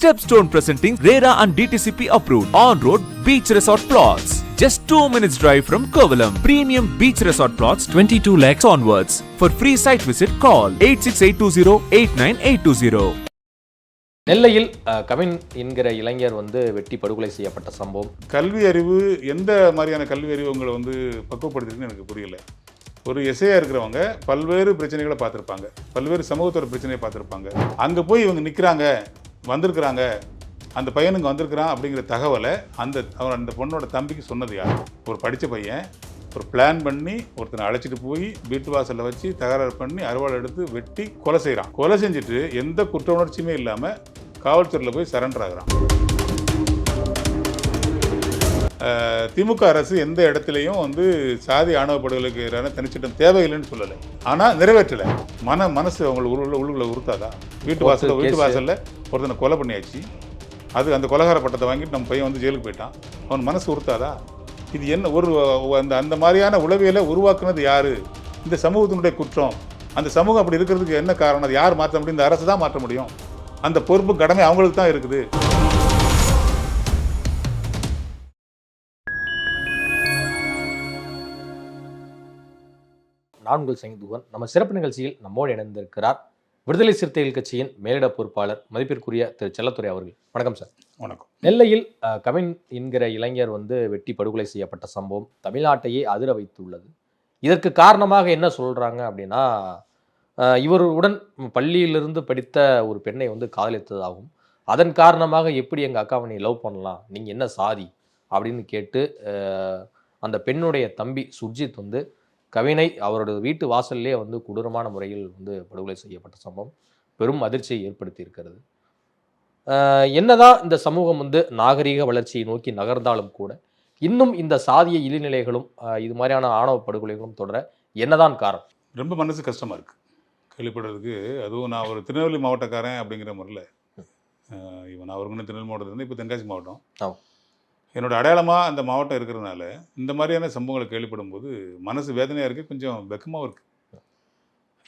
Stepstone presenting RERA and DTCP approved on-road beach resort plots. Just 2 minutes drive from Kovalam. Premium beach resort plots 22 lakhs onwards. For free site visit, call 8682089820. நெல்லையில் கவின் என்கிற இளைஞர் வெட்டி படுகொலை செய்யப்பட்ட சம்பவம். கல்வி அறிவு எந்த மாதிரியான கல்வி அறிவு உங்களை பக்குவப்படுத்திருக்குன்னு எனக்கு புரியல. ஒரு எஸ்ஐயா இருக்கிறவங்க பல்வேறு பிரச்சனைகளை பார்த்துருப்பாங்க, பல்வேறு சமூகத்தோட பிரச்சனையை பார்த்துருப்பாங்க. அங்கே போய் இவங்க நிற்கிறாங்க, வந்திருக்கிறாங்க, அந்த பையனுங்க வந்திருக்கிறான் அப்படிங்கிற தகவலை அந்த பொண்ணோட தம்பிக்கு சொன்னது யார்? ஒரு படித்த பையன் ஒரு பிளான் பண்ணி ஒருத்தனை அழைச்சிட்டு போய் வீட்டு வாசலில் வச்சு தகராறு பண்ணி அறுவாள் எடுத்து வெட்டி கொலை செய்கிறான். கொலை செஞ்சுட்டு எந்த குற்ற உணர்ச்சியுமே இல்லாமல் காவல்துறையில் போய் சரண்டர் ஆகிறான். திமுக அரசு எந்த இடத்துலையும் சாதி ஆணவ படுகொலைக்கு எதிரான தனிச்சட்டம் தேவையில்லைன்னு சொல்லலை, ஆனால் நிறைவேற்றலை. மனசு அவங்களுக்கு உள்ளுக்குள்ள உறுத்தாதா? வீட்டு வாசலில் ஒருத்தனை கொலை பண்ணியாச்சு, அந்த கொலைகார பட்டத்தை வாங்கிட்டு நம்ம பையன் ஜெயிலுக்கு போயிட்டான், அவன் மனசு உறுத்தாதா? இது என்ன அந்த மாதிரியான உளவியலை உருவாக்குனது யாரு? இந்த சமூகத்தினுடைய குற்றம். அந்த சமூகம் அப்படி இருக்கிறதுக்கு என்ன காரணம்? அது யார் மாற்ற முடியும்? இந்த அரசு தான் மாற்ற முடியும். அந்த பொறுப்பு கடமை அவங்களுக்கு தான் இருக்குது. நான் உங்கள் சங்கீதுவன். நம்ம சிறப்பு நிகழ்ச்சியில் நம்மோடு இணைந்திருக்கிறார் விடுதலை சிறுத்தைகள் கட்சியின் மேலிட பொறுப்பாளர் மதிப்பிற்குரிய திரு செல்லத்துறை அவர்கள். வணக்கம் சார். வணக்கம். நெல்லையில் கவின் என்கிற இளைஞர் வெட்டி படுகொலை செய்யப்பட்ட சம்பவம் தமிழ்நாட்டையே அதிர வைத்துள்ளது. இதற்கு காரணமாக என்ன சொல்றாங்க அப்படின்னா, இவருடன் பள்ளியிலிருந்து படித்த ஒரு பெண்ணை காதலித்ததாகும். அதன் காரணமாக எப்படி எங்கள் அக்காவை நீ லவ் பண்ணலாம், நீங்கள் என்ன சாதி அப்படின்னு கேட்டு அந்த பெண்ணுடைய தம்பி சுர்ஜித் கவினை அவரோட வீட்டு வாசல்லே கொடூரமான முறையில் படுகொலை செய்யப்பட்ட சம்பவம் பெரும் அதிர்ச்சியை ஏற்படுத்தி இருக்கிறது. என்னதான் இந்த சமூகம் நாகரீக வளர்ச்சியை நோக்கி நகர்ந்தாலும் கூட இன்னும் இந்த சாதிய இழிநிலைகளும் இது மாதிரியான ஆணவ படுகொலைகளும் தொடர என்னதான் காரணம்? ரொம்ப மனசு கஷ்டமாக இருக்குது கேள்விப்படுறதுக்கு. அதுவும் நான் ஒரு திருநெல்வேலி மாவட்டக்காரன் அப்படிங்கிற முறையில், நான் ஒரு திருநெல்வேலி மாவட்டத்தில் இப்போ தென்காசி மாவட்டம் என்னோட அடையாளமாக அந்த மாவட்டம் இருக்கிறதுனால இந்த மாதிரியான சம்பவங்களை கேள்விப்படும்போது மனசு வேதனையாக இருக்குது, கொஞ்சம் வெக்கமாகவும் இருக்குது.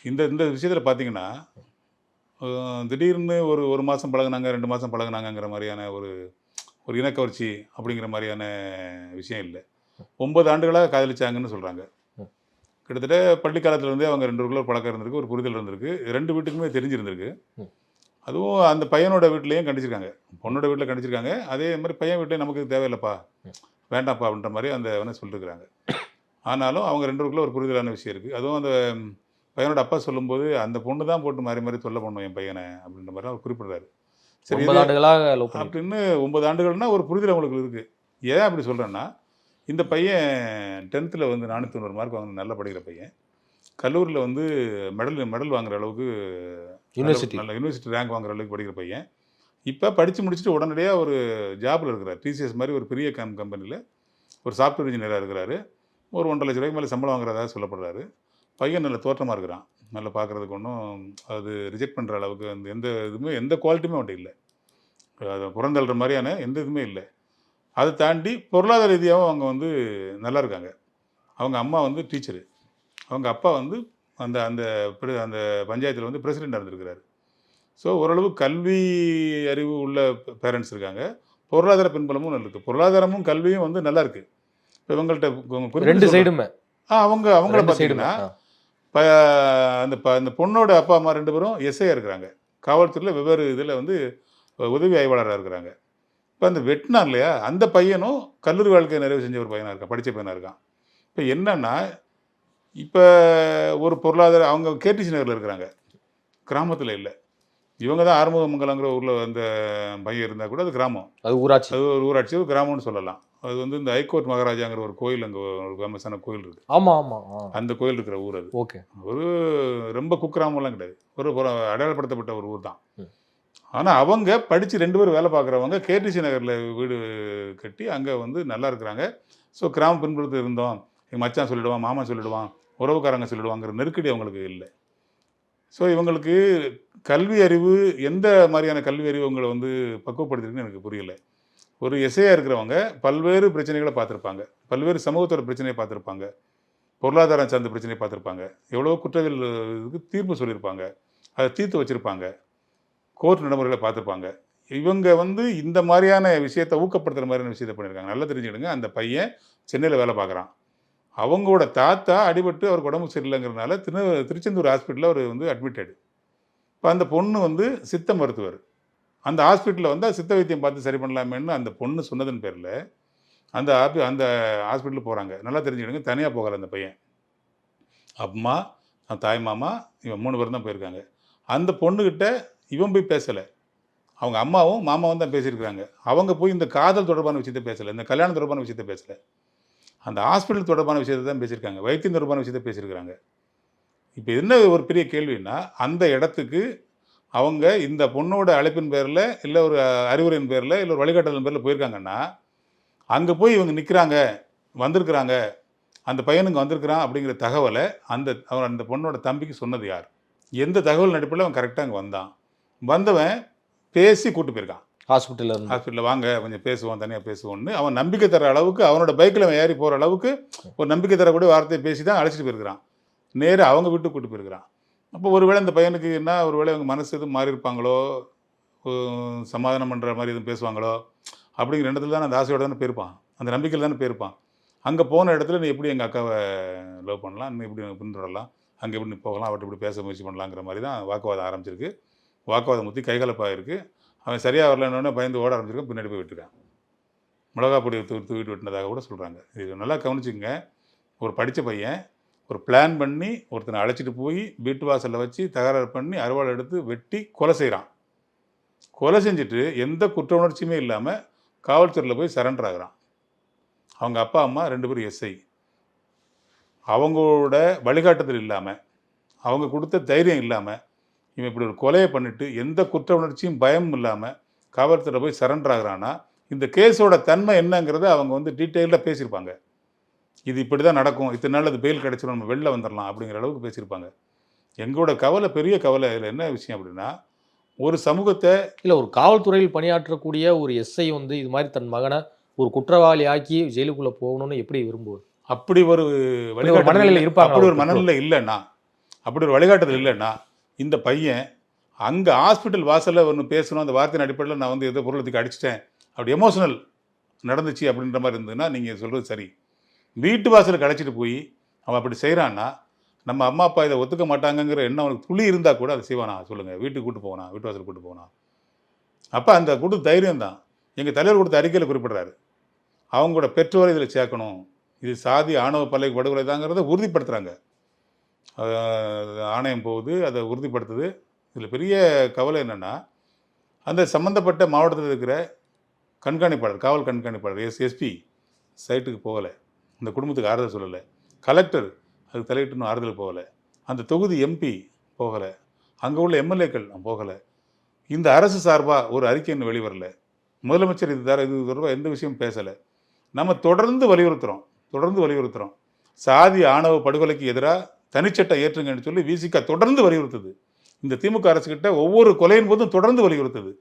இந்த விஷயத்தில் பார்த்தீங்கன்னா, திடீர்னு ஒரு மாதம் பழகுனாங்க, 2 மாதம் பழகுனாங்கிற மாதிரியான ஒரு இனக்கவர்ச்சி அப்படிங்கிற மாதிரியான விஷயம் இல்லை. 9 ஆண்டுகளாக காதலிச்சாங்கன்னு சொல்கிறாங்க. கிட்டத்தட்ட பள்ளி காலத்துலேருந்தே அவங்க 2 பேருக்குள்ள பழக்கம் இருந்திருக்கு, ஒரு புரிதல் இருந்திருக்கு, 2 வீட்டுக்குமே தெரிஞ்சிருந்திருக்கு. அதுவும் அந்த பையனோட வீட்லேயும் கண்டிச்சிருக்காங்க, பொண்ணோட வீட்டில் கண்டிச்சிருக்காங்க. அதே மாதிரி பையன் வீட்லேயும் நமக்கு தேவையில்லைப்பா, வேண்டாம்ப்பா அப்படின்ற மாதிரி அந்த சொல்லியிருக்கிறாங்க. ஆனாலும் அவங்க 2 பேருக்குள்ள ஒரு புரிதலான விஷயம் இருக்குது. அதுவும் அந்த பையனோட அப்பா சொல்லும்போது அந்த பொண்ணு தான் போட்டு மாறி தொல்லை பண்ணும் என் பையனை அப்படின்ற மாதிரி அவர் குறிப்பிடுறாரு. சரி, 9 ஆண்டுகளாக அப்படின்னு 9 ஆண்டுகள்னா ஒரு புரிதல் அவங்களுக்கு இருக்குது. ஏன் அப்படி சொல்கிறேன்னா, இந்த பையன் 10th 490 மார்க் நல்லா படிக்கிற பையன், கல்லூரியில் மெடல் வாங்குற அளவுக்கு யூனிவர்சிட்டி ரேங்க் வாங்குற அளவுக்கு படிக்கிற பையன். இப்போ படித்து முடிச்சுட்டு உடனடியாக ஒரு ஜாபில் இருக்கிறார். டிசிஎஸ் மாதிரி ஒரு பெரிய கம்பெனியில் ஒரு சாஃப்ட்வேர் இன்ஜினியராக இருக்கிறாரு. ஒரு 1.5 லட்ச ரூபாய்க்கு மேலே சம்பளம் வாங்குறதா சொல்லப்படுறாரு. பையன் நல்ல தோற்றமாக இருக்கிறான், நல்லா பார்க்குறதுக்கு ஒன்றும் அது ரிஜெக்ட் பண்ணுற அளவுக்கு எந்த குவாலிட்டியுமே அவன்கிட்ட இல்லை, அது புறந்தள்ளுற மாதிரியான எந்த இதுவுமே இல்லை. அதை தாண்டி பொருளாதார ரீதியாகவும் அவங்க நல்லா இருக்காங்க. அவங்க அம்மா டீச்சரு, அவங்க அப்பா அந்த அந்த அந்த பஞ்சாயத்தில் பிரசிடெண்ட்டாக இருந்திருக்கிறாரு. ஸோ ஓரளவு கல்வி அறிவு உள்ள பேரண்ட்ஸ் இருக்காங்க, பொருளாதார பின்பலமும் நல்லா இருக்குது. பொருளாதாரமும் கல்வியும் நல்லா இருக்குது. இப்போ இவங்கள்ட்ட 2 சைடுமே அவங்கள பார்த்தீங்கன்னா, அந்த பொண்ணோட அப்பா அம்மா 2 பேரும் எஸ்ஐயாக இருக்கிறாங்க, காவல்துறையில் வெவ்வேறு இதில் உதவி ஆய்வாளராக இருக்கிறாங்க. இப்போ அந்த வெட்டினார் இல்லையா, அந்த பையனும் கல்லூரி வாழ்க்கையை நிறைவு செஞ்ச ஒரு பையனாக இருக்கான், படித்த பையனாக இருக்கான். இப்போ என்னன்னா, இப்போ ஒரு பொருளாதார அவங்க கேடிசி நகரில் இருக்கிறாங்க, கிராமத்தில் இல்லை. இவங்க தான் ஆறுமுகமங்கலங்கிற ஊரில் அந்த பையன் இருந்தால் கூட அது கிராமம், அது ஊராட்சி, அது ஒரு ஊராட்சி, ஒரு கிராமம்னு சொல்லலாம். அது இந்த ஹைகோர்ட் மகாராஜாங்கிற ஒரு கோயில், அங்கே ஒரு ஃபேமஸான கோயில் இருக்குது. அந்த கோயில் இருக்கிற ஊர் அது. ஓகே, ஒரு ரொம்ப குக்கிராமம்லாம் கிடையாது, ஒரு அடையாளப்படுத்தப்பட்ட ஒரு ஊர் தான். ஆனால் அவங்க படித்து 2 பேர் வேலை பார்க்குறவங்க கேடிசி நகரில் வீடு கட்டி அங்கே நல்லா இருக்கிறாங்க. ஸோ கிராம பின்புலத்தில் இருந்தோம், எங்கள் மச்சான் சொல்லிவிடுவான், மாமா சொல்லிவிடுவான், உறவுக்காரங்க சொல்லிவிடுவாங்கிற நெருக்கடி அவங்களுக்கு இல்லை. ஸோ இவங்களுக்கு கல்வி அறிவு எந்த மாதிரியான கல்வி அறிவு அவங்களை பக்குவப்படுத்திருக்குன்னு எனக்கு புரியலை. ஒரு எஸ்ஐயாக இருக்கிறவங்க பல்வேறு பிரச்சனைகளை பார்த்துருப்பாங்க, பல்வேறு சமூகத்தோட பிரச்சனையை பார்த்துருப்பாங்க, பொருளாதாரம் சார்ந்த பிரச்சனையை பார்த்துருப்பாங்க, எவ்வளோ குற்றவியலுக்கு தீர்ப்பு சொல்லியிருப்பாங்க, அதை தீர்த்து வச்சுருப்பாங்க, கோர்ட் நடைமுறைகளை பார்த்துருப்பாங்க. இவங்க வந்து இந்த மாதிரியான விஷயத்தை ஊக்கப்படுத்துகிற மாதிரியான விஷயத்தை பண்ணியிருக்காங்க. நல்லா தெரிஞ்சுக்கிடுங்க. அந்த பையன் சென்னையில் வேலை பார்க்குறான். அவங்களோட தாத்தா அடிபட்டு அவருக்கு உடம்பு சரியில்லைங்கிறதுனால திருச்செந்தூர் ஹாஸ்பிட்டலில் அவர் வந்து அட்மிட்டடு. இப்போ அந்த பொண்ணு வந்து சித்த மருத்துவர். அந்த ஹாஸ்பிட்டலில் வந்து சித்த வைத்தியம் பார்த்து சரி பண்ணலாமேன்னு அந்த பொண்ணு சொன்னதன் பேரில் அந்த அந்த ஹாஸ்பிட்டலுக்கு போகிறாங்க. நல்லா தெரிஞ்சுக்கிடுங்க. தனியாக போகலை அந்த பையன். அம்மா, தாய் மாமா, இவன் 3 பேரும் தான் போயிருக்காங்க. அந்த பொண்ணுக்கிட்ட இவன் போய் பேசலை. அவங்க அம்மாவும் மாமாவும் தான் பேசியிருக்கிறாங்க. அவங்க போய் இந்த காதல் தொடர்பான விஷயத்தை பேசலை, இந்த கல்யாணம் தொடர்பான விஷயத்தை பேசலை. அந்த ஹாஸ்பிட்டல் தொடர்பான விஷயத்தை தான் பேசியிருக்காங்க, வைத்தியம் தொடர்பான விஷயத்தை பேசியிருக்கிறாங்க. இப்போ என்ன ஒரு பெரிய கேள்வின்னா, அந்த இடத்துக்கு அவங்க இந்த பொண்ணோட அழைப்பின் பேரில், இல்லை ஒரு அறிவுரையின் பேரில், இல்லை ஒரு வழிகாட்டுதலின் பேரில் போயிருக்காங்கன்னா, அங்கே போய் இவங்க நிற்கிறாங்க, வந்திருக்கிறாங்க, அந்த பையனுங்க வந்திருக்கிறான் அப்படிங்கிற தகவலை அந்த பொண்ணோட தம்பிக்கு சொன்னது யார்? எந்த தகவல் நடிப்பில் அவன் கரெக்டாக அங்கே வந்தான்? வந்தவன் பேசி கூப்பிட்டு போயிருக்கான். ஹாஸ்பிட்டலில் வாங்க கொஞ்சம் பேசுவோம், தனியாக பேசுவோன்னு அவன் நம்பிக்கை தர அளவுக்கு, அவனோட பைக்கில் அவன் ஏறி போகிற அளவுக்கு ஒரு நம்பிக்கை தரக்கூடிய வார்த்தையை பேசி தான் அழைச்சிட்டு போயிருக்கிறான். நேராக அவங்க வீட்டுக்கு கூப்பிட்டு போயிருக்கிறான். அப்போ ஒருவேளை இந்த பையனுக்கு என்ன, ஒருவேளை அவங்க மனசு எதுவும் மாறி இருப்பாங்களோ, சமாதானம் பண்ணுற மாதிரி எதுவும் பேசுவாங்களோ அப்படிங்கிற இடத்துல தான் அந்த ஆசையோடு தானே போயிருப்பான், அந்த நம்பிக்கையில் தானே போயிருப்பான். அங்கே போன இடத்துல நீ எப்படி எங்கள் அக்காவை லவ் பண்ணலாம், நீ எப்படி பின்தொடரலாம், அங்கே எப்படி போகலாம், அவர்கிட்ட இப்படி பேச முயற்சி பண்ணலாங்கிற மாதிரி தான் வாக்குவாதம் ஆரம்பிச்சிருக்கு. வாக்குவாதம் முற்றி கைகலப்பாக இருக்குது. அவன் சரியாக வரலன்னொன்னே பயந்து ஓட ஆரம்பிச்சிருக்கான். பின்னாடி போய் விட்டுருக்கான். மிளகா பொடி தூக்கிட்டு விட்டுனதாக கூட சொல்கிறாங்க. இது நல்லா கவனிச்சுங்க. ஒரு படித்த பையன் ஒரு பிளான் பண்ணி ஒருத்தனை அழைச்சிட்டு போய் வீட்டு வாசலில் வச்சு தகராறு பண்ணி அறுவாள் எடுத்து வெட்டி கொலை செய்கிறான். கொலை செஞ்சுட்டு எந்த குற்ற உணர்ச்சியுமே இல்லாமல் காவல்துறையில் போய் சரண்டர் ஆகிறான். அவங்க அப்பா அம்மா 2 பேரும் எஸ்ஐ. அவங்களோட வழிகாட்டுதல் இல்லாமல், அவங்க கொடுத்த தைரியம் இல்லாமல், இவன் இப்படி ஒரு கொலையை பண்ணிட்டு எந்த குற்ற உணர்ச்சியும் பயமும் இல்லாமல் காவல்துறை போய் சரண்டர் ஆகிறான்னா, இந்த கேஸோட தன்மை என்னங்கிறத அவங்க வந்து டீட்டெயிலாக பேசியிருப்பாங்க. இது இப்படி தான் நடக்கும், இத்தனை நாள் அது பெயில் கிடச்சிடும், நம்ம வெளில வந்துடலாம் அப்படிங்கிற அளவுக்கு பேசியிருப்பாங்க. எங்களோட கவலை, பெரிய கவலை இதில் என்ன விஷயம் அப்படின்னா, ஒரு சமூகத்தை இல்லை, ஒரு காவல்துறையில் பணியாற்றக்கூடிய ஒரு எஸ்ஐ வந்து இது மாதிரி தன் மகனை ஒரு குற்றவாளி ஆக்கி ஜெயிலுக்குள்ளே போகணும்னு எப்படி விரும்புவது? அப்படி ஒரு மனநிலையில் இருப்பாங்க. அப்படி ஒரு மனநிலை இல்லைன்னா, அப்படி ஒரு வழிகாட்டுதல் இல்லைன்னா, இந்த பையன் அங்கே ஹாஸ்பிட்டல் வாசலில் ஒன்று பேசணும், அந்த வார்த்தையின் அடிப்படையில் நான் வந்து ஏதோ பொருளத்துக்கு அடிச்சிட்டேன், அப்படி எமோஷனல் நடந்துச்சு அப்படின்ற மாதிரி இருந்ததுன்னா நீங்கள் சொல்கிறது சரி. வீட்டு வாசலுக்கு அழைச்சிட்டு போய் அவன் அப்படி செய்கிறான்னா, நம்ம அம்மா அப்பா இதை ஒத்துக்க மாட்டாங்கங்கிற எண்ணம் அவனுக்கு துளி இருந்தால் கூட அதை செய்வானா? சொல்லுங்கள். வீட்டுக்கு கூட்டு போகணும், வீட்டு வாசலுக்கு கூட்டு போகணும். அப்போ அந்த கொடுத்த தைரியம் தான் எங்கள் தலைவர் கொடுத்த அறிக்கையில் குறிப்பிட்றாரு. அவங்களோட பெற்றோரை இதில் சேர்க்கணும், இது சாதி ஆணவ பல்லை படுகொலை தாங்கிறத உறுதிப்படுத்துகிறாங்க. ஆணையம் போகுது, அதை உறுதிப்படுத்துது. இதில் பெரிய கவலை என்னென்னா, அந்த சம்மந்தப்பட்ட மாவட்டத்தில் இருக்கிற கண்காணிப்பாளர், காவல் கண்காணிப்பாளர் எஸ்பி சைட்டுக்கு போகலை, அந்த குடும்பத்துக்கு ஆறுதல் சொல்லலை. கலெக்டர் அதுக்கு தலையிட்டு இன்னும் ஆறுதல் போகலை. அந்த தொகுதி எம்பி போகலை. அங்கே உள்ள எம்எல்ஏக்கள் போகலை. இந்த அரசு சார்பாக ஒரு அறிக்கை இன்னும் வெளிவரல. முதலமைச்சர் இது தொடர்பாக எந்த விஷயமும் பேசலை. நம்ம தொடர்ந்து வலியுறுத்துகிறோம். சாதி ஆணவ படுகொலைக்கு எதிராக தனிச்சட்டம் ஏற்றுங்கன்னு சொல்லி விசிக தொடர்ந்து வலியுறுத்துது. இந்த திமுக அரசுக்கிட்ட ஒவ்வொரு கொலையின் போதும் தொடர்ந்து வலியுறுத்துது.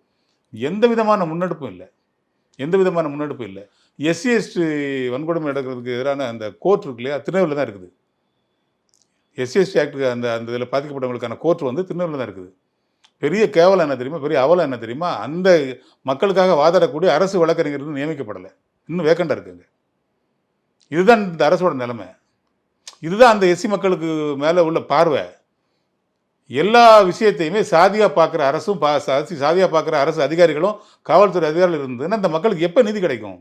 எந்த விதமான முன்னெடுப்பும் இல்லை. எஸ்சி எஸ்டி வன்கொடுமை நடக்கிறதுக்கு எதிரான அந்த கோர்ட் இருக்கு இல்லையா, திருநெல்வேலியில் தான் இருக்குது. எஸ்சி எஸ்டி ஆக்டுக்கு அந்த இதில் பாதிக்கப்பட்டவங்களுக்கான கோர்ட் வந்து திருநெல்வேலியில் தான் இருக்குது. பெரிய கேவலம் என்ன தெரியுமா, பெரிய அவலம் என்ன தெரியுமா, அந்த மக்களுக்காக வாதாடக்கூடிய அரசு வழக்கறிஞர்கள் நியமிக்கப்படலை, இன்னும் வேக்கண்டாக இருக்குங்க. இதுதான் இந்த அரசோட நிலைமை. இதுதான் அந்த எஸ்சி மக்களுக்கு மேலே உள்ள பார்வை. எல்லா விஷயத்தையுமே சாதியாக பார்க்குற அரசும் சாதியாக பார்க்குற அரசு அதிகாரிகளும் காவல்துறை அதிகாரிகள் இருந்ததுன்னா அந்த மக்களுக்கு எப்போ நீதி கிடைக்கும்?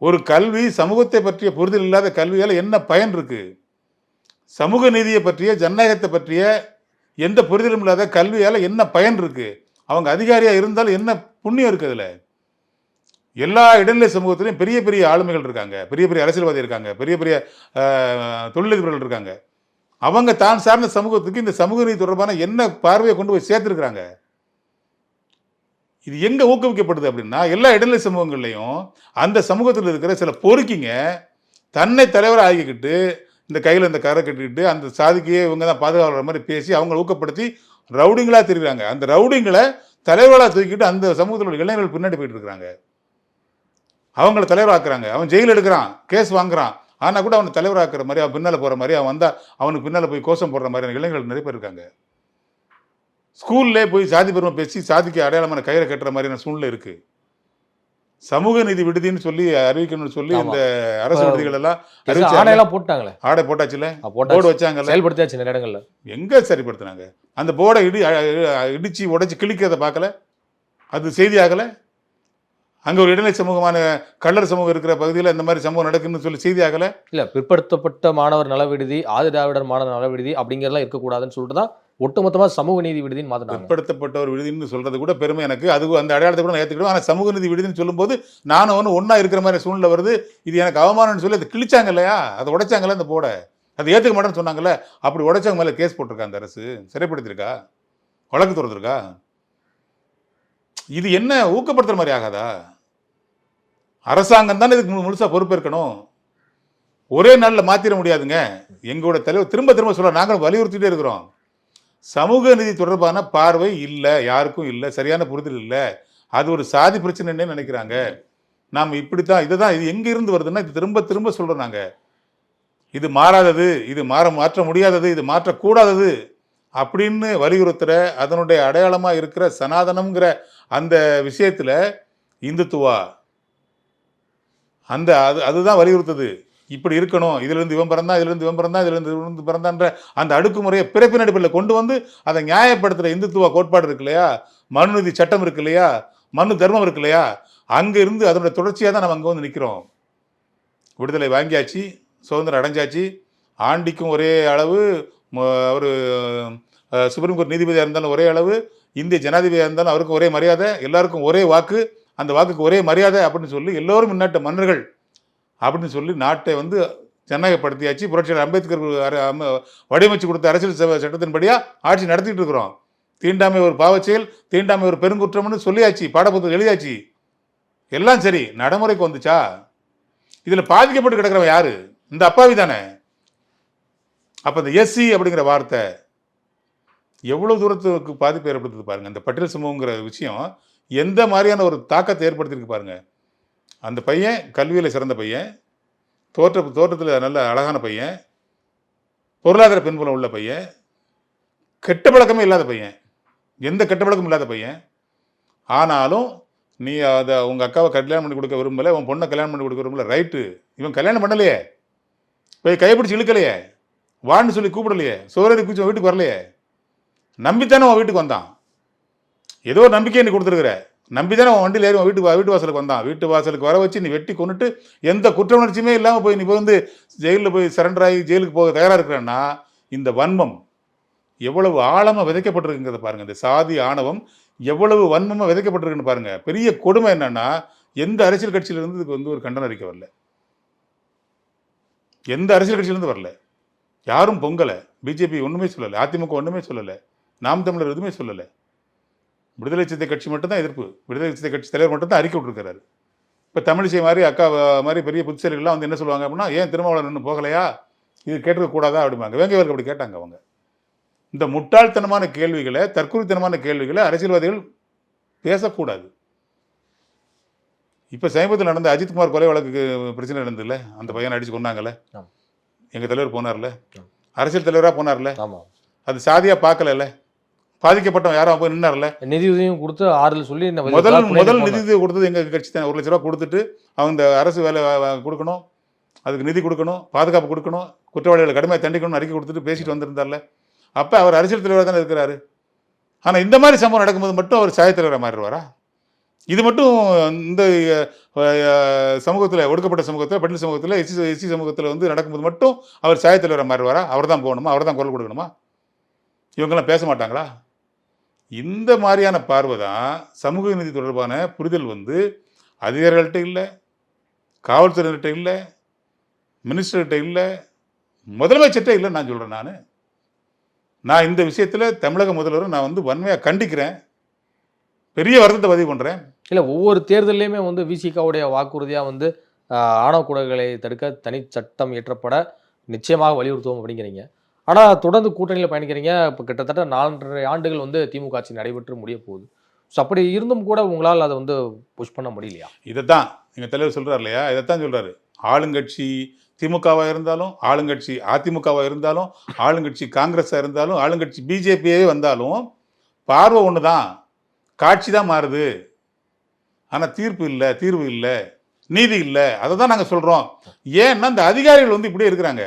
ஒரு கல்வி, சமூகத்தை பற்றிய புரிதல் இல்லாத கல்வியால் என்ன பயன் இருக்குது? சமூக நீதியை பற்றிய, ஜனநாயகத்தை பற்றிய எந்த புரிதலும் இல்லாத கல்வியால் என்ன பயன் இருக்குது? அவங்க அதிகாரியாக இருந்தாலும் என்ன புண்ணியம் இருக்குது? அதில் எல்லா இடைநிலை சமூகத்திலையும் பெரிய பெரிய ஆளுமைகள் இருக்காங்க, பெரிய பெரிய அரசியல்வாதி இருக்காங்க, பெரிய பெரிய தொழிலதிபர்கள் இருக்காங்க. அவங்க தான் சார்ந்த சமூகத்துக்கு இந்த சமூக நீதி தொடர்பான என்ன பார்வையை கொண்டு போய் சேர்த்துருக்குறாங்க. இது எங்கே ஊக்குவிக்கப்படுது அப்படின்னா, எல்லா இடைநிலை சமூகங்கள்லையும் அந்த சமூகத்தில் இருக்கிற சில பொறுக்கிங்க தன்னை தலைவராக ஆகிக்கிட்டு, இந்த கையில் இந்த கரை கட்டிக்கிட்டு அந்த சாதிக்கையே இவங்க தான் பாதுகாக்கிற மாதிரி பேசி அவங்களை ஊக்கப்படுத்தி ரவுடிங்களாக தெரியுறாங்க. அந்த ரவுடிங்களை தலைவர்களாக தூக்கிட்டு அந்த சமூகத்தில் உள்ள இளைஞர்கள் பின்னாடி போயிட்டு இருக்கிறாங்க. அவங்கள தலைவராக்குறாங்க. அவன் ஜெயில் எடுக்கிறான், கேஸ் வாங்குறான், ஆனால் கூட அவனை தலைவராக்குற மாதிரி, அவன் பின்னால் போகிற மாதிரி, அவன் வந்தால் அவனுக்கு பின்னால் போய் கோஷம் போடுற மாதிரியான இளைஞர்கள் நிறைய பேர் இருக்காங்க. ஸ்கூல்லே போய் சாதி பெருமை பேசி சாதிக்கு அடையாளமான கயிறை கட்டுற மாதிரியான சூழ்நிலை இருக்கு. சமூக நீதி விடுதின்னு சொல்லி அறிவிக்கணும்னு சொல்லி இந்த அரசு விடுதிகள் எல்லாம் ஆடையெல்லாம் போட்டாங்களே, ஆடை போட்டாச்சுல, போர்டு வச்சாங்கல்ல, செயல்படுத்தியாச்சு நிறைய இடங்கள்ல. எங்க சரிப்படுத்தினாங்க? அந்த போர்டை இடிச்சு உடைச்சு கிழிக்கிறத பார்க்கல, அது செய்தி ஆகல. அங்க ஒரு இடைநிலை சமூகமான கள்ளர் சமூகம் இருக்கிற பகுதியில் இந்த மாதிரி சம்பவம் நடக்குன்னு சொல்லி செய்தி ஆகல. இல்ல, பிற்படுத்தப்பட்ட மாணவர் நல விடுதி, ஆதி திராவிடர் மாணவர் நல விடுதி அப்படிங்கிறதெல்லாம் இருக்கக்கூடாதுன்னு சொல்லிட்டு தான் ஒட்டுமொத்தமா சமூக நீதி விடுதின்னு மாத்தினாங்க. பிற்படுத்தப்பட்ட ஒரு விடுதின்னு சொல்றது கூட பெருமை எனக்கு. அது அந்த அடையாளத்தை கூட நான் ஏற்றுக்கிடுவேன். ஆனால் சமூக நீதி விடுதின்னு சொல்லும்போது நானும் ஒன்றா இருக்கிற மாதிரி சூழ்நிலை வருது. இது எனக்கு அவமானம்னு சொல்லி அதை கிழிச்சாங்க இல்லையா, அதை உடைச்சாங்கல்ல அந்த போட, அதை ஏற்றுக்க மாட்டேன்னு சொன்னாங்கல்ல. அப்படி உடைச்சவங்க மேலே கேஸ் போட்டிருக்கா அந்த அரசு, சிறைப்படுத்திருக்கா, வழக்கு தொடர்ந்துருக்கா? இது என்ன ஊக்கப்படுத்துற மாதிரி ஆகாதா? அரசாங்கம் தானே இதுக்கு முழுசா பொறுப்பேற்கணும். ஒரே நாளில் மாத்திர முடியாதுங்க. எங்களோட தலைவர் திரும்ப திரும்ப சொல்ல, நாங்களும் வலியுறுத்திட்டே இருக்கிறோம். சமூக நீதி தொடர்பான பார்வை இல்லை, யாருக்கும் இல்லை, சரியான புரிதல் இல்லை. அது ஒரு சாதி பிரச்சனைன்னு நினைக்கிறாங்க. நாம் இப்படித்தான், இதுதான், இது எங்க இருந்து வருதுன்னா இது திரும்ப திரும்ப சொல்றோம் நாங்க. இது மாறாதது, இது மாற்ற முடியாதது, இது மாற்றக்கூடாதது அப்படின்னு வலியுறுத்துற, அதனுடைய அடையாளமா இருக்கிற சனாதனம்ங்கிற அந்த விஷயத்துல இந்துத்துவா அந்த அதுதான் வலியுறுத்துது. இப்படி இருக்கணும், இதுல இருந்து இவன் பிறந்தான், இதுல இருந்து இவன் பிறந்தான், இதுல இருந்து பிறந்தான்ற அந்த அடுக்குமுறையை பிறப்பின் அடிப்படையில் கொண்டு வந்து அதை நியாயப்படுத்துற இந்துத்துவ கோட்பாடு இருக்கு இல்லையா, மனுநீதி சட்டம் இருக்கு இல்லையா, மனு தர்மம் இருக்கு இல்லையா, அங்க இருந்து அதனுடைய தொடர்ச்சியாக தான் நம்ம அங்க வந்து நிற்கிறோம். விடுதலை வாங்கியாச்சு, சுதந்திரம் அடைஞ்சாச்சு. ஆண்டிக்கும் ஒரே அளவு, ஒரு சுப்ரீம் கோர்ட் நீதிபதியாக இருந்தாலும் ஒரே அளவு, இந்திய ஜனாதிபதியாக இருந்தாலும் அவருக்கு ஒரே மரியாதை, எல்லாருக்கும் ஒரே வாக்கு, அந்த வாக்குக்கு ஒரே மரியாதை அப்படின்னு சொல்லி எல்லோரும் முன்னாட்ட மன்னர்கள் அப்படின்னு சொல்லி நாட்டை வந்து ஜனநாயகப்படுத்தியாச்சு. புரட்சியாளர் அம்பேத்கர் வடிவமைச்சு கொடுத்த அரசியல் சட்டத்தின்படியா ஆட்சி நடத்திட்டு இருக்கிறோம். தீண்டாமை ஒரு பாவச்செயல், தீண்டாமை ஒரு பெருங்குற்றம்னு சொல்லியாச்சு, பாடப்புத்தகம் எழுதியாச்சு. எல்லாம் சரி, நடைமுறைக்கு வந்துச்சா? இதுல பாதிக்கப்பட்டு கிடக்கிறவன் யாரு? இந்த அப்பாவி தானே. அப்ப இந்த எஸ்சி அப்படிங்கிற வார்த்தை எவ்வளவு தூரத்துக்கு பாதிப்பு ஏற்படுத்துது பாருங்க. அந்த பட்டியல் சமூகங்கிற விஷயம் எந்த மாதிரியான ஒரு தாக்கத்தை ஏற்படுத்தியிருக்கு பாருங்க. அந்த பையன் கல்வியில் சிறந்த பையன், தோற்றத்தில் நல்ல அழகான பையன், பொருளாதார பின்புலம் உள்ள பையன், கெட்ட பழக்கமே இல்லாத பையன், எந்த கெட்ட பழக்கமும் இல்லாத பையன். ஆனாலும் நீ அதை உங்கள் அக்காவை கல்யாணம் பண்ணி கொடுக்க விரும்பலை, உன் பொண்ணை கல்யாணம் பண்ணி கொடுக்க விரும்பல, ரைட்டு. இவன் கல்யாணம் பண்ணலையே, போய் கைப்பிடிச்சு இழுக்கலையே, வான்னு சொல்லி கூப்பிடலையே, சோழரை குச்சி வீட்டுக்கு வரலையே, நம்பித்தானே உன் வீட்டுக்கு வந்தான். ஏதோ நம்பிக்கையை நீ கொடுத்துருக்குற, நம்பிதானே உன் வண்டியில் ஏறி வீட்டு வாசலுக்கு வந்தான். வீட்டு வாசலுக்கு வர வச்சு நீ வெட்டி கொண்டுட்டு எந்த குற்ற உணர்ச்சியுமே இல்லாமல் போய் நீ வந்து ஜெயிலில் போய் சரண்டர் ஆகி ஜெயிலுக்கு போக தயாராக இருக்கிறன்னா இந்த வன்மம் எவ்வளவு ஆழமாக விதைக்கப்பட்டிருக்குங்கிறத பாருங்க. இந்த சாதி ஆணவம் எவ்வளவு வன்மமாக விதைக்கப்பட்டிருக்குன்னு பாருங்க. பெரிய கொடுமை என்னன்னா, எந்த அரசியல் கட்சியிலிருந்து இதுக்கு வந்து ஒரு கண்டனம் அறிக்கை வரல, எந்த அரசியல் கட்சியிலிருந்து வரல, யாரும் பொங்கலை, பிஜேபி ஒன்றுமே சொல்லலை, அதிமுக ஒன்றுமே சொல்லலை, நாம் தமிழர் எதுவுமே சொல்லலை. விடுதலை சிறுத்தை கட்சி மட்டும்தான் எதிர்ப்பு, விடுதலை சிறுத்தை கட்சி தலைவர் மட்டும்தான் அறிக்கை விட்டுருக்காரு. இப்போ தமிழிசை மாதிரி அக்கா மாதிரி பெரிய புத்திசாலிகள்லாம் வந்து என்ன சொல்லுவாங்க அப்படின்னா, ஏன் திருமாவளவன் இன்னும் போகலையா, இது கேட்டுக்க கூடாதா அப்படிம்பாங்க. வேங்கவருக்கு அப்படி கேட்டாங்க அவங்க. இந்த முட்டாள்தனமான கேள்விகளை, தற்கொலைத்தனமான கேள்விகளை அரசியல்வாதிகள் பேசக்கூடாது. இப்போ சமீபத்தில் நடந்த அஜித்குமார் கொலை வழக்கு பிரச்சனை நடந்ததுல, அந்த பையனை அடிச்சு கொண்டாங்கல்ல, எங்கள் தலைவர் போனார்ல, அரசியல் தலைவராக போனார்ல, அது சாதியாக பார்க்கல, பாதிக்கப்பட்டவன் யாரும் போய் நின்னார்ல, நிதியுதவியும் கொடுத்து ஆறுதல் சொல்லி முதல் நிதியுதவி கொடுத்தது எங்க கட்சி தான். 1 லட்ச ரூபா கொடுத்துட்டு அவங்க அரசு வேலை கொடுக்கணும், அதுக்கு நிதி கொடுக்கணும், பாதுகாப்பு கொடுக்கணும், குற்றவாளிகளை கடுமையாக தண்டிக்கணும்னு அறிக்கை கொடுத்துட்டு பேசிட்டு வந்திருந்தார்ல. அப்போ அவர் அரசியல் தலைவராக தானே இருக்கிறாரு. ஆனால் இந்த மாதிரி சம்பவம் நடக்கும்போது மட்டும் அவர் சாய தலைவராக மாறிடுவாரா? இது மட்டும் இந்த சமூகத்தில், ஒடுக்கப்பட்ட சமூகத்தில், பட்டியல் சமூகத்தில், எஸ்சி சமூகத்தில் வந்து நடக்கும்போது மட்டும் அவர் சாய தலைவராக மாறிடுவாரா? அவர் தான் போகணுமா, அவர் தான் குரல் கொடுக்கணுமா? இவங்கெல்லாம் பேச மாட்டாங்களா? இந்த மாதிரியான பார்வை தான் சமூக நீதி தொடர்பான புரிதல் வந்து அதிகாரிகள்கிட்ட இல்லை, காவல்துறையினர்கிட்ட இல்லை, மினிஸ்டர்கிட்ட இல்லை, முதலமைச்சர்கிட்ட இல்லை. நான் சொல்கிறேன், நான் இந்த விஷயத்தில் தமிழக முதல்வரை நான் வந்து வன்மையாக கண்டிக்கிறேன், பெரிய வருத்தத்தை பதிவு பண்ணுறேன். இல்லை, ஒவ்வொரு தேர்தலையுமே வந்து விசிகாவுடைய வாக்குறுதியாக வந்து ஆணவ கொலைகளை தடுக்க தனி சட்டம் இயற்றப்பட நிச்சயமாக வலியுறுத்துவோம் அப்படிங்கிறீங்க. ஆனால் தொடர்ந்து கூட்டணியில் பயணிக்கிறீங்க. இப்போ கிட்டத்தட்ட 4.5 ஆண்டுகள் வந்து திமுக ஆட்சி நடைபெற்று முடிய போகுது. ஸோ அப்படி இருந்தும் கூட உங்களால் அதை வந்து புஷ் பண்ண முடியலையா? இதைத்தான் எங்கள் தலைவர் சொல்கிறார் இல்லையா, இதைத்தான் சொல்கிறாரு. ஆளுங்கட்சி திமுகவாக இருந்தாலும், ஆளுங்கட்சி அதிமுகவாக இருந்தாலும், ஆளுங்கட்சி காங்கிரஸாக இருந்தாலும், ஆளுங்கட்சி பிஜேபியே வந்தாலும் பார்வை ஒன்று தான், காட்சி தான் மாறுது, ஆனால் தீர்வு இல்லை, நீதி இல்லை. அதை தான் நாங்கள் சொல்கிறோம். ஏன்னா இந்த அதிகாரிகள் வந்து இப்படியே இருக்கிறாங்க,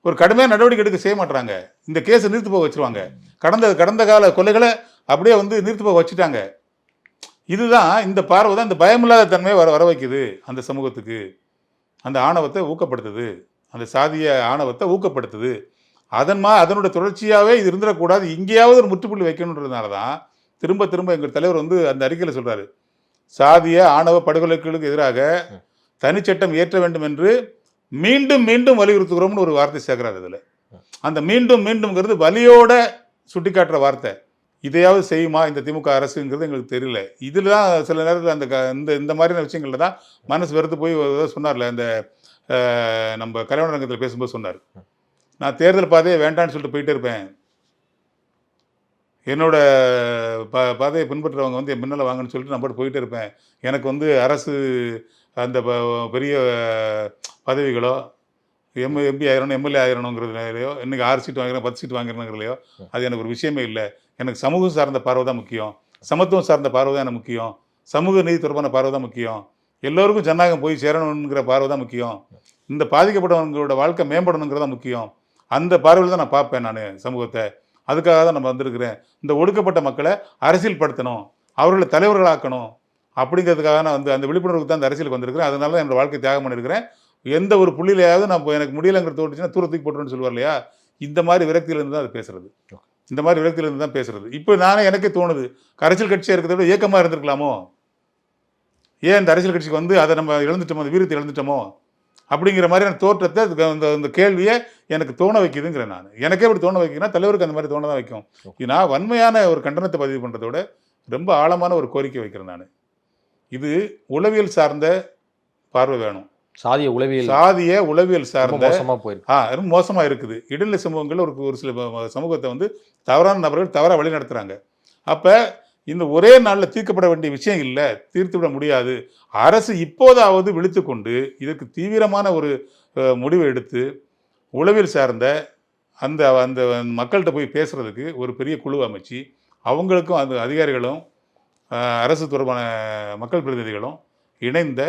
ஒரு கடுமையான நடவடிக்கை எடுக்க செய்ய மாட்டாங்க. இந்த கேஸை நிறுத்து போக வச்சிருவாங்க. கடந்த கால கொலைகளை அப்படியே வந்து நிறுத்து போக வச்சுட்டாங்க. இதுதான் இந்த பார்வை தான் இந்த பயமில்லாத தன்மையை வர வைக்குது அந்த சமூகத்துக்கு. அந்த ஆணவத்தை ஊக்கப்படுத்துது, அந்த சாதிய ஆணவத்தை ஊக்கப்படுத்துது. அதனுடைய தொடர்ச்சியாகவே இது இருந்துடக்கூடாது, இங்கேயாவது ஒரு முற்றுப்புள்ளி வைக்கணுன்றதுனால தான் திரும்ப திரும்ப எங்கள் தலைவர் வந்து அந்த அறிக்கையில் சொல்கிறாரு, சாதிய ஆணவ படுகொலைகளுக்கு எதிராக தனிச்சட்டம் இயற்ற வேண்டும் என்று மீண்டும் மீண்டும் வலியுறுத்துகிறோம்னு ஒரு வார்த்தை சேர்க்கிறார். இதில் அந்த மீண்டும் மீண்டும்ங்கிறது வலியோட சுட்டி காட்டுற வார்த்தை. இதையாவது செய்யுமா இந்த திமுக அரசுங்கிறது எங்களுக்கு தெரியல. இதில் தான் சில நேரத்தில் அந்த இந்த மாதிரியான விஷயங்கள்ல தான் மனசு வெறுத்து போய் சொன்னார்ல, அந்த நம்ம கல்யாண ரங்கத்தில் பேசும்போது சொன்னார், நான் தேர்தல் பாதையை வேண்டான்னு சொல்லிட்டு போயிட்டே இருப்பேன், என்னோட பாதையை பின்பற்றுறவங்க வந்து என் முன்னால் வாங்கன்னு சொல்லிட்டு நான் போயிட்டே இருப்பேன். எனக்கு வந்து அரசு அந்த பெரிய பதவிகளோ எம்பி ஆயிரணும் எம்எல்ஏ ஆயிரணுங்கிறதுலையோ, இன்றைக்கி 6 சீட் வாங்கிறேன் 10 சீட் வாங்கிறேங்கிறதுலையோ அது எனக்கு ஒரு விஷயமே இல்லை. எனக்கு சமூகம் சார்ந்த பார்வை தான் முக்கியம், சமத்துவம் சார்ந்த பார்வை தான் எனக்கு முக்கியம், சமூக நீதி தொடர்பான பார்வை தான் முக்கியம், எல்லோருக்கும் ஜனநாயகம் போய் சேரணுங்கிற பார்வை தான் முக்கியம், இந்த பாதிக்கப்பட்டவங்களோட வாழ்க்கை மேம்படணுங்கிறதா முக்கியம். அந்த பார்வையில் தான் நான் பார்ப்பேன் நான் சமூகத்தை. அதுக்காக தான் நம்ம வந்திருக்கிறேன். இந்த ஒடுக்கப்பட்ட மக்களை அரசியல் படுத்தணும், அவர்களை தலைவர்களாக்கணும் அப்படிங்கிறதுக்காக நான் வந்து அந்த விழிப்புணர்வுக்கு தான் அந்த அரசியலுக்கு வந்திருக்கிறேன். அதனால தான் என்னோட வாழ்க்கை தியாகம் பண்ணியிருக்கிறேன். எந்த ஒரு புள்ளியிலையாவது நான் எனக்கு முடியலைங்கிற தோட்டுச்சுன்னா தூரத்துக்கு போட்டுருன்னு சொல்லுவார் இல்லையா, இந்த மாதிரி விரக்தியிலேருந்து தான் அது பேசுறது, இந்த மாதிரி விரக்தியிலேருந்து தான் பேசுறது. இப்போ நானே எனக்கே தோணுது, அரசியல் கட்சியாக இருக்கிறத விட இயக்கமாக இருந்திருக்கலாமோ, ஏன் இந்த அரசியல் கட்சிக்கு வந்து அதை நம்ம இழந்துட்டோமோ, அந்த வீரத்தை இழந்துட்டோமோ அப்படிங்கிற மாதிரியான தோற்றத்தை அந்த கேள்வியை எனக்கு தோண வைக்குதுங்கிறேன். நான் எனக்கே இப்படி தோண வைக்கிறேன்னா தலைவருக்கு அந்த மாதிரி தோண தான் வைக்கும். நான் வன்மையான ஒரு கண்டனத்தை பதிவு பண்ணுறதோட ரொம்ப ஆழமான ஒரு கோரிக்கை வைக்கிறேன். நான் இது உளவியல் சார்ந்த பார்வை வேணும். சாதிய உளவியல் சார்ந்த ரொம்ப மோசமாக இருக்குது. இடைநிலை சமூகங்கள் ஒரு சில சமூகத்தை வந்து தவறான நபர்கள் தவறாக வழி நடத்துகிறாங்க. அப்போ இந்த ஒரே நாளில் தீர்க்கப்பட வேண்டிய விஷயம் இல்லை, தீர்த்துவிட முடியாது. அரசு இப்போதாவது விழித்து கொண்டு இதற்கு தீவிரமான ஒரு முடிவை எடுத்து உளவியல் சார்ந்த அந்த அந்த மக்கள்கிட்ட போய் பேசுகிறதுக்கு ஒரு பெரிய குழு அமைச்சு, அவங்களுக்கும் அந்த அதிகாரிகளும் அரசு தொடர்பான மக்கள் பிரதிநிதிகளும் இணைந்த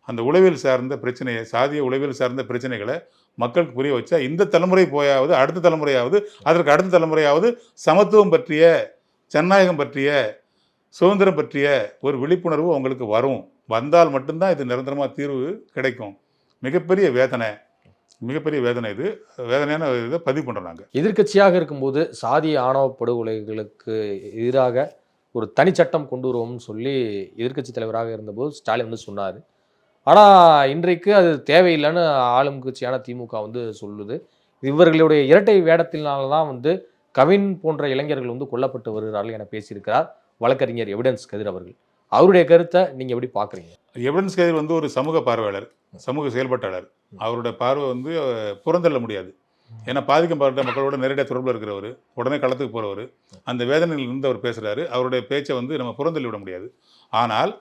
அந்த உளவியல் சார்ந்த பிரச்சனையை, சாதிய உளவியல் சார்ந்த பிரச்சனைகளை மக்களுக்கு புரிய வச்சா இந்த தலைமுறை போயாவது அடுத்த தலைமுறையாவது அதற்கு அடுத்த தலைமுறையாவது சமத்துவம் பற்றிய, ஜனநாயகம் பற்றிய, சுதந்திரம் பற்றிய ஒரு விழிப்புணர்வு அவங்களுக்கு வரும். வந்தால் மட்டும்தான் இது நிரந்தரமாக தீர்வு கிடைக்கும். மிகப்பெரிய வேதனை இது, வேதனையான இதை பதிவு பண்ணுறாங்க. எதிர்க்கட்சியாக இருக்கும்போது சாதிய ஆணவ படுகொலைகளுக்கு எதிராக ஒரு தனிச்சட்டம் கொண்டு வருவோம்னு சொல்லி எதிர்க்கட்சி தலைவராக இருந்தபோது ஸ்டாலின் வந்து சொன்னார். ஆனால் இன்றைக்கு அது தேவையில்லைன்னு ஆளும் கட்சியான திமுக வந்து சொல்லுது. இவர்களுடைய இரட்டை வேடத்தினால்தான் வந்து கவின் போன்ற இளைஞர்கள் வந்து கொல்லப்பட்டு வருகிறார்கள் என பேசியிருக்கிறார் வழக்கறிஞர் எவிடன்ஸ் கதிர் அவர்கள். அவருடைய கருத்தை நீங்கள் எப்படி பார்க்குறீங்க? எவிடன்ஸ் கதிர் வந்து ஒரு சமூக பார்வையாளர், சமூக செயல்பாட்டாளர். அவருடைய பார்வை வந்து புறந்தள்ள முடியாது. ஏன்னா பாதிக்கப்பட்ட மக்களோட நேரடியாக தொடர்பில் இருக்கிறவர், உடனே களத்துக்கு போகிறவர், அந்த வேதனையில் இருந்து அவர் பேசுகிறாரு. அவருடைய பேச்சை வந்து நம்ம புறந்தள்ளி விட முடியாது. ஆனால்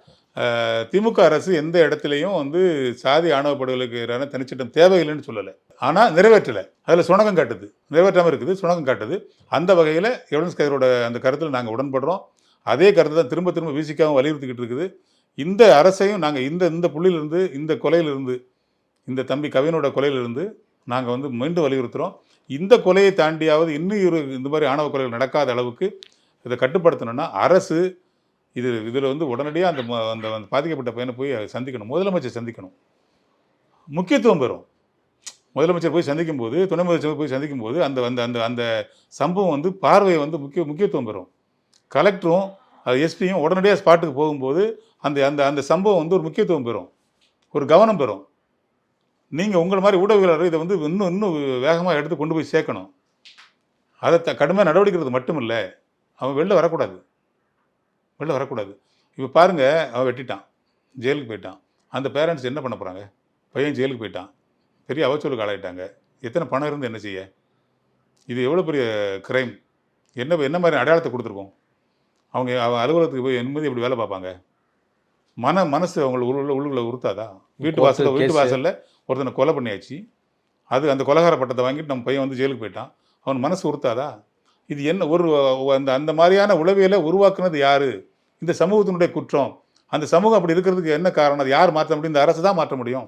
திமுக அரசு எந்த இடத்துலையும் வந்து சாதி ஆணவ படுகொலைக்கு எதிரான தனிச்சட்டம் தேவையில்லைன்னு சொல்லலை, ஆனால் நிறைவேற்றலை. அதில் சுணக்கம் காட்டுது, நிறைவேற்றாமல் இருக்குது, சுணக்கம் காட்டுது. அந்த வகையில் எவிடன்ஸ் கதிரோட அந்த கருத்தில் நாங்கள் உடன்படுறோம். அதே கருத்தை தான் திரும்ப திரும்ப விசிக்காவும் வலியுறுத்திக்கிட்டு இருக்குது. இந்த அரசையும் நாங்கள் இந்த புள்ளியிலிருந்து, இந்த கொலையிலிருந்து, இந்த தம்பி கவினோட கொலையிலிருந்து நாங்கள் வந்து மீண்டும் வலியுறுத்துகிறோம். இந்த கொலையை தாண்டியாவது இன்னும் இந்த மாதிரி ஆணவ கொலைகள் நடக்காத அளவுக்கு இதை கட்டுப்படுத்தணும்னா அரசு இதில் வந்து உடனடியாக அந்த பாதிக்கப்பட்ட பையனை போய் சந்திக்கணும், முதலமைச்சர் சந்திக்கணும், முக்கியத்துவம் பெறும். முதலமைச்சர் போய் சந்திக்கும் போது, துணை முதலமைச்சர் போய் சந்திக்கும் போது அந்த அந்த அந்த சம்பவம் வந்து பார்வை வந்து முக்கியத்துவம் பெறும். கலெக்டரும் எஸ்பியும் உடனடியாக ஸ்பாட்டுக்கு போகும்போது அந்த அந்த அந்த சம்பவம் வந்து ஒரு முக்கியத்துவம் பெறும், ஒரு கவனம் பெறும். நீங்கள் உங்களை மாதிரி ஊடகவியலாளர் இதை வந்து இன்னும் வேகமாக எடுத்து கொண்டு போய் சேர்க்கணும். அதை கடுமையாக நடவடிக்கிறது மட்டும் இல்லை, அவன் வெளில வரக்கூடாது. இப்போ பாருங்கள், அவன் வெட்டிட்டான், ஜெயிலுக்கு போயிட்டான். அந்த பேரண்ட்ஸ் என்ன பண்ண போகிறாங்க? பையன் ஜெயிலுக்கு போயிட்டான், பெரிய அவச்சொலுக்கு ஆளாயிட்டாங்க. எத்தனை பணம் இருந்து என்ன செய்ய? இது எவ்வளோ பெரிய கிரைம்! என்ன மாதிரி அடையாளத்தை கொடுத்துருக்கோம்? அவங்க அலுவலகத்துக்கு போய் நிம்மதி எப்படி வேலை பார்ப்பாங்க? மனசு அவங்களுக்கு உள்ளுக்குள்ள உறுத்தாதா? வீட்டு வாசலில் ஒருத்தனை கொலை பண்ணியாச்சு, அது அந்த கொலைகார பட்டத்தை வாங்கிட்டு நம்ம பையன் வந்து ஜெயிலுக்கு போயிட்டான், அவன் மனசு உறுத்தாதா? இது என்ன ஒரு அந்த அந்த மாதிரியான உளவியலை உருவாக்குனது யாரு? இந்த சமூகத்தினுடைய குற்றம். அந்த சமூகம் அப்படி இருக்கிறதுக்கு என்ன காரணம்? அது யார் மாற்ற முடியும்? இந்த அரசு தான் மாற்ற முடியும்.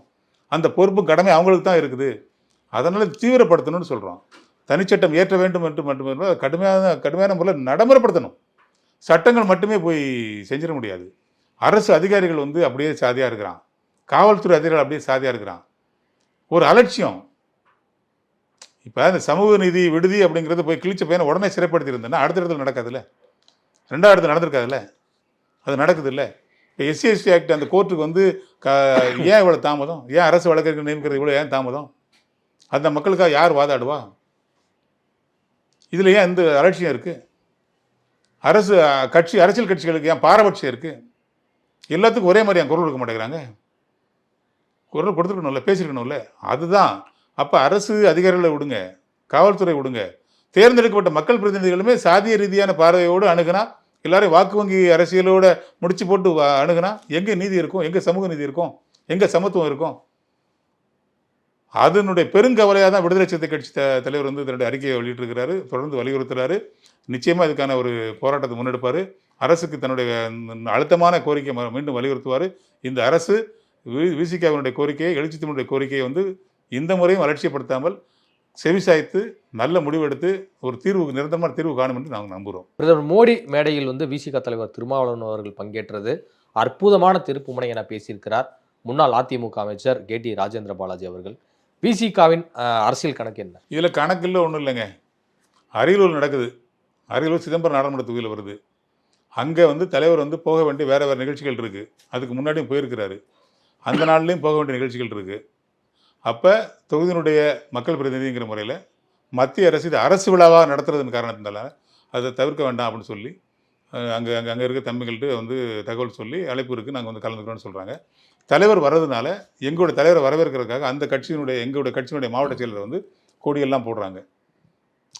அந்த பொறுப்பு கடமை அவங்களுக்கு தான் இருக்குது. அதனால தீவிரப்படுத்தணும்னு சொல்கிறோம். தனிச்சட்டம் ஏற்ற வேண்டும் என்று மட்டுமே கடுமையான முறையில் நடைமுறைப்படுத்தணும். சட்டங்கள் மட்டுமே போய் செஞ்சிட முடியாது. அரசு அதிகாரிகள் வந்து அப்படியே சாதியாக இருக்கிறான். காவல்துறை அதிகாரிகள் அப்படியே சாதியாக இருக்கிறான். ஒரு அலட்சியம். இப்போ இந்த சமூக நீதி விடுதி அப்படிங்கிறது போய் கிழிச்ச பையனை உடனே சிறைப்படுத்தி இருந்தேன்னா அடுத்த இடத்துல நடக்காதுல்ல, 2வது இடத்துல நடந்திருக்காதுல்ல, அது நடக்குது இல்லை. இப்போ SC/ST ஆக்ட் அந்த கோர்ட்டுக்கு வந்து ஏன் இவ்வளோ தாமதம்? ஏன் அரசு வழக்கறிஞர் நியமிக்கிறது இவ்வளோ ஏன் தாமதம்? அந்த மக்களுக்காக யார் வாதாடுவா? இதில் ஏன் இந்த அலட்சியம் இருக்குது? அரசியல் கட்சிகளுக்கு ஏன் பாரபட்சம் இருக்குது? எல்லாத்துக்கும் ஒரே மாதிரி ஏன் குரல் கொடுக்க மாட்டேங்கிறாங்க? குரல் கொடுத்துருக்கணும்ல, பேசியிருக்கணும்ல. அதுதான். அப்போ அரசு அதிகாரிகளை விடுங்க, காவல்துறை விடுங்க, தேர்ந்தெடுக்கப்பட்ட மக்கள் பிரதிநிதிகளுமே சாதிய ரீதியான பார்வையோடு அணுகுனா, எல்லாரையும் வாக்கு வங்கி அரசியலோட முடிச்சு போட்டு அணுகுனா எங்கே நீதி இருக்கும்? எங்கே சமூக நீதி இருக்கும்? எங்கே சமத்துவம் இருக்கும்? அதனுடைய பெருங்கவலையாக தான் விடுதலை சிறுத்தை கட்சி தலைவர் வந்து தன்னுடைய அறிக்கையை வெளியிட்டிருக்கிறாரு. தொடர்ந்து வலியுறுத்துறாரு. நிச்சயமாக இதுக்கான ஒரு போராட்டத்தை முன்னெடுப்பார். அரசுக்கு தன்னுடைய அழுத்தமான கோரிக்கையை மீண்டும் வலியுறுத்துவார். இந்த அரசு விசிகாவினுடைய கோரிக்கையை, எழுச்சி தமிழுடைய கோரிக்கையை வந்து இந்த முறையும் அலட்சியப்படுத்தாமல் செவிசாய்த்து நல்ல முடிவெடுத்து ஒரு நிரந்தரமான தீர்வு காணும் என்று நாங்கள் நம்புகிறோம். பிரதமர் மோடி மேடையில் வந்து விசிக தலைவர் திருமாவளவன் அவர்கள் பங்கேற்றது அற்புதமான திருப்புமுனை என பேசியிருக்கிறார் முன்னாள் அதிமுக அமைச்சர் KT ராஜேந்திர பாலாஜி அவர்கள். விசிகாவின் அரசியல் கணக்கு என்ன? இதில் கணக்கில் ஒன்றும் இல்லைங்க. அரியலூர் நடக்குது. அரியலூர் சிதம்பரம் நாடாளுமன்ற தொகுதியில் வருது. அங்கே வந்து தலைவர் வந்து போக வேண்டிய வேறு நிகழ்ச்சிகள் இருக்குது. அதுக்கு முன்னாடியும் போயிருக்கிறாரு. அந்த நாள்லேயும் போக வேண்டிய நிகழ்ச்சிகள் இருக்குது. அப்போ தொகுதியினுடைய மக்கள் பிரதிநிதிங்கிற முறையில் மத்திய அரசு இது அரசு விழாவாக நடத்துறதுன்னு காரணத்தினால அதை தவிர்க்க வேண்டாம் அப்படின்னு சொல்லி அங்கே இருக்க தம்பிகள்கிட்ட வந்து தகவல் சொல்லி அழைப்பு இருக்குது, நாங்கள் வந்து கலந்துக்கிறோன்னு சொல்கிறாங்க. தலைவர் வர்றதுனால எங்களோட தலைவரை வரவேற்கிறதுக்காக அந்த எங்களுடைய கட்சியினுடைய மாவட்ட செயலர் வந்து கொடியெல்லாம் போடுறாங்க.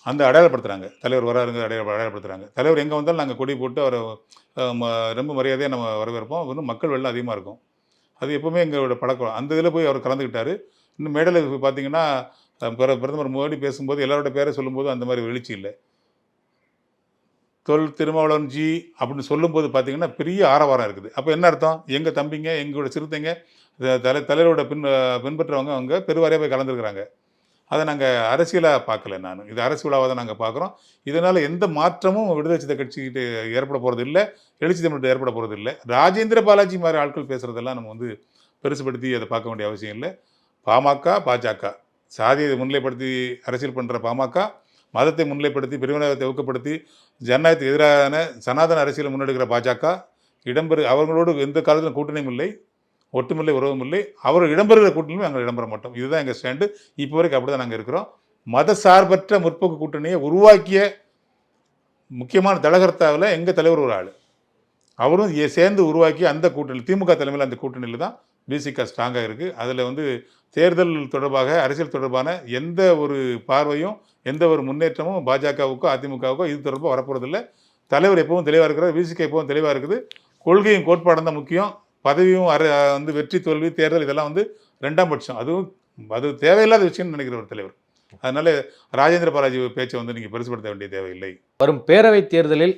அந்த அடையாளப்படுத்துகிறாங்க. தலைவர் வராருங்க அடையாளப்படுத்துகிறாங்க. தலைவர் எங்கே வந்தாலும் நாங்கள் கொடி போட்டு அவரை ரொம்ப மரியாதையாக நம்ம வரவேற்போம். இன்னும் மக்கள் வெள்ளம் அதிகமாக இருக்கும். அது எப்போவுமே எங்களோட பழக்கம். அந்த இதில் போய் அவர் கலந்துக்கிட்டார். இன்னும் மேடையில் பார்த்தீங்கன்னா பிரதமர் மோடி பேசும்போது எல்லாரோட பேரை சொல்லும்போது அந்த மாதிரி எழுச்சி இல்லை. திருமாவளவன் ஜி அப்படின்னு சொல்லும்போது பார்த்தீங்கன்னா பெரிய ஆரவாரம் இருக்குது. அப்போ என்ன அர்த்தம்? எங்கள் தம்பிங்க, எங்களோட சிறுத்தைங்க, தலைவரோட பின்பற்றவங்க அவங்க பெருவாரியாக போய் கலந்துருக்குறாங்க. அதை நாங்கள் அரசியலாக பார்க்கல. இது அரசு விழாவாக தான் நாங்கள் பார்க்குறோம். இதனால் எந்த மாற்றமும் விடுதலை சிறுத்தை கட்சிக்கிட்ட ஏற்பட போகிறது இல்லை, எழுச்சி தமிழ்கிட்ட ஏற்பட போகிறது இல்லை. ராஜேந்திர பாலாஜி மாதிரி ஆட்கள் பேசுகிறதெல்லாம் நம்ம வந்து பெருசுப்படுத்தி அதை பார்க்க வேண்டிய அவசியம் இல்லை. பாமக, பாஜக சாதியை முன்னிலைப்படுத்தி அரசியல் பண்ணுற பாமக, மதத்தை முன்னிலைப்படுத்தி பிரிவினைவாதத்தை ஊக்கப்படுத்தி ஜனநாயகத்துக்கு எதிரான சனாதன அரசியலை முன்னெடுக்கிற பாஜக அவர்களோடு எந்த காலத்திலும் கூட்டணியும் இல்லை, ஒட்டுமில்லை, உறவும் இல்லை. அவர் இடம்பெறுகிற கூட்டணியும் நாங்கள் இடம்பெற மாட்டோம். இதுதான் எங்கள் ஸ்டாண்டு. இப்போ வரைக்கும் அப்படி தான் நாங்கள் இருக்கிறோம். மத சார்பற்ற முற்போக்கு கூட்டணியை உருவாக்கிய முக்கியமான தலகர்த்தாவில் எங்கள் தலைவர் ஒரு ஆள். அவரும் சேர்ந்து உருவாக்கி அந்த கூட்டணி திமுக தலைமையில் அந்த கூட்டணியில் தான் விசிக ஸ்ட்ராங்காக இருக்குது. அதில் வந்து தேர்தல் தொடர்பாக அரசியல் தொடர்பான எந்த ஒரு பார்வையும் எந்த ஒரு முன்னேற்றமும் பாஜகவுக்கோ அதிமுகவுக்கோ இது தொடர்பாக வரப்போகிறதில்லை. தலைவர் எப்பவும் தெளிவாக இருக்கிறார். விசிக எப்பவும் தெளிவாக இருக்குது. கொள்கையும் கோட்பாடும் தான் முக்கியம். பதவியும் வந்து வெற்றி தோல்வி தேர்தல் இதெல்லாம் வந்து 2ஆம் பட்சம். அது தேவையில்லாத விஷயம்னு நினைக்கிற ஒரு தலைவர். அதனால ராஜேந்திர பாலாஜி பேச்சை வந்து நீங்கள் பெருசுப்படுத்த வேண்டிய தேவையில்லை. வரும் பேரவை தேர்தலில்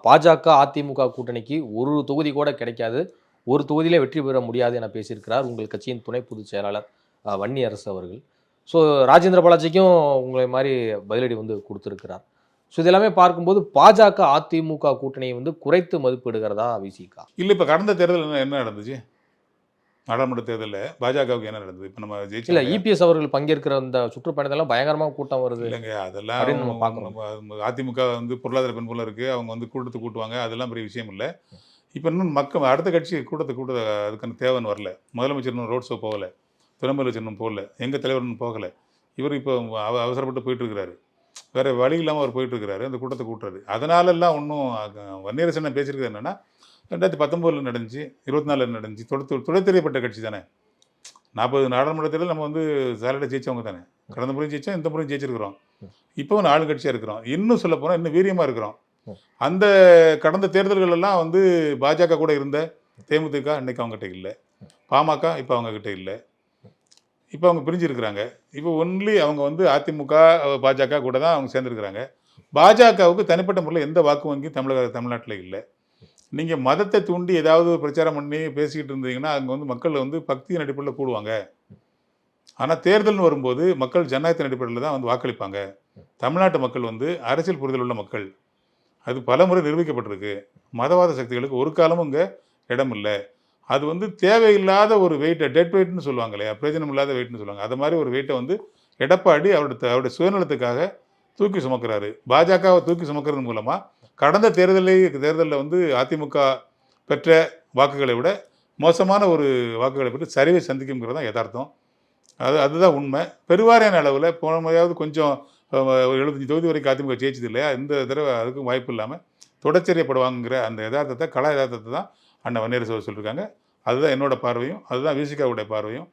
பாஜக அதிமுக கூட்டணிக்கு ஒரு தொகுதி கூட கிடைக்காது, ஒரு தொகுதியிலே வெற்றி பெற முடியாது என பேசியிருக்கிறார் உங்கள் கட்சியின் துணை பொதுச் செயலாளர் வன்னியரசு அவர்கள். ஸோ ராஜேந்திர பாலாஜிக்கும் உங்களை மாதிரி பதிலடி வந்து கொடுத்துருக்கிறார். ஸோ இதெல்லாமே பார்க்கும்போது பாஜக அதிமுக கூட்டணியை வந்து குறைத்து மதிப்பிடுகிறதா விசிக? இல்லை, இப்போ கடந்த தேர்தல் என்ன நடந்துச்சு? நாடாளுமன்ற தேர்தலில் பாஜகவுக்கு என்ன நடந்தது? இப்போ நம்ம ஜெயிச்சு இல்லை, இபிஎஸ் அவர்கள் பங்கேற்கிற அந்த சுற்றுப்பயணத்தெல்லாம் பயங்கரமாக கூட்டம் வருது இல்லைங்க. அதெல்லாம் நம்ம பார்க்கணும். அதிமுக வந்து பொருளாதார பின்புலம் இருக்குது, அவங்க வந்து கூட்டத்தை கூட்டுவாங்க, அதெல்லாம் பெரிய விஷயம் இல்லை. இப்போ இன்னும் அடுத்த கட்சி கூட்டத்தை அதுக்கான தேவைன்னு வரல. முதலமைச்சர் இன்னும் ரோட் ஷோ போகலை, துணை முதலமைச்சர் இன்னும் போகல, எங்கள் தலைவர் இன்னும் போகலை. இவர் இப்போ அவசரப்பட்டு போயிட்டுருக்கிறாரு. வேறு வழி இல்லாமல் அவர் போயிட்டுருக்கிறாரு அந்த கூட்டத்தை கூட்டுறது. அதனாலெல்லாம் ஒன்றும் வன்னியரசன் பேசியிருக்கிறது என்னென்னா 2019 நடந்துச்சு, 24 நடந்துச்சு. துடைத்தெறியப்பட்ட கட்சி தானே. 40 நாடாளுமன்ற தேர்தல் நம்ம வந்து சாலட்டை ஜெயிச்சவங்க தானே. கடந்த முறையும் ஜெயிச்சோம், இந்த முறையும் ஜெயிச்சிருக்கிறோம். இப்போவும் ஆளுங்கட்சியாக இருக்கிறோம். இன்னும் சொல்ல போனால் இன்னும் வீரியமாக இருக்கிறோம். அந்த கடந்த தேர்தல்கள் எல்லாம் வந்து பாஜக கூட இருந்த தேமுதிக இன்னைக்கு அவங்ககிட்ட இல்லை, பாமக இப்போ அவங்கக்கிட்ட இல்லை, இப்போ அவங்க பிரிஞ்சிருக்கிறாங்க. இப்போ ஒன்லி அவங்க வந்து அதிமுக பாஜக கூட தான் அவங்க சேர்ந்துருக்கிறாங்க. பாஜகவுக்கு தனிப்பட்ட முறையில் எந்த வாக்கு வங்கியும் தமிழ்நாட்டில் இல்லை. நீங்கள் மதத்தை தூண்டி ஏதாவது பிரச்சாரம் பண்ணி பேசிக்கிட்டு இருந்தீங்கன்னா அங்கே வந்து மக்கள் வந்து பக்தியின் அடிப்படையில் கூடுவாங்க. ஆனால் தேர்தல்னு வரும்போது மக்கள் ஜனநாயகத்தின் அடிப்படையில் தான் வந்து வாக்களிப்பாங்க. தமிழ்நாட்டு மக்கள் வந்து அரசியல் புரிதல் உள்ள மக்கள். அது பல முறை நிரூபிக்கப்பட்டிருக்கு. மதவாத சக்திகளுக்கு ஒரு காலமும் இங்கே இடம் இல்லை. அது வந்து தேவையில்லாத ஒரு வெயிட்டை, டெட் வெயிட்னு சொல்லுவாங்க இல்லையா, பிரயோஜனம் இல்லாத வெயிட்னு சொல்லுவாங்க. அது மாதிரி ஒரு வெயிட்டை வந்து எடப்பாடி அவருடைய சுயநலத்துக்காக தூக்கி சுமக்கிறாரு. பாஜகவை தூக்கி சுமக்கிறது மூலமாக கடந்த தேர்தலில் வந்து அதிமுக பெற்ற வாக்குகளை விட மோசமான ஒரு வாக்குகளை பெற்று சரிவை சந்திக்குங்கிறது தான் யதார்த்தம். அதுதான் உண்மை. பெருவாரியான அளவில் போன முறையாவது கொஞ்சம் 75 தொகுதி வரைக்கும் அதிமுக ஜெயிச்சது இல்லையா, இந்த தடவை அதுக்கும் வாய்ப்பு இல்லாமல் தொடச்செறியப்படுவாங்கிற அந்த யதார்த்தத்தை, கலா யதார்த்தத்தை தான் அண்ணன் வன்னியரசு சொல்லியிருக்காங்க. அதுதான் என்னோட பார்வையும், அதுதான் விசிகாவுடைய பார்வையும்.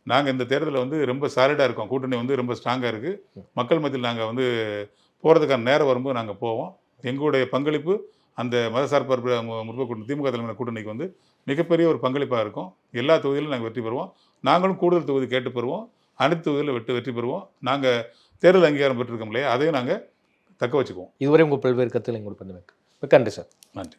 நாங்கள் இந்த தேர்தலில் வந்து ரொம்ப சாலிடாக இருக்கோம். கூட்டணி வந்து ரொம்ப ஸ்ட்ராங்காக இருக்குது. மக்கள் மத்தியில் நாங்கள் வந்து போகிறதுக்கான நேரம் வரும்போது நாங்கள் போவோம். எங்களுடைய பங்களிப்பு அந்த மதசார்பற்ற முற்போக்கு கூட்டணி, திமுக தலைமையிலான கூட்டணிக்கு வந்து மிகப்பெரிய ஒரு பங்களிப்பாக இருக்கும். எல்லா தொகுதியிலும் நாங்கள் வெற்றி பெறுவோம். நாங்களும் கூடுதல் தொகுதி கேட்டு பெறுவோம். அனைத்து தொகுதியில் வெற்றி பெறுவோம். நாங்கள் தேர்தல் அங்கீகாரம் பெற்றிருக்கோம் இல்லையா, அதையும் நாங்கள் தக்க வச்சுக்குவோம். இதுவரை உங்கள் பல்வேறு கருத்துக்களை உங்களுக்கு மிக்க நன்றி சார். நன்றி.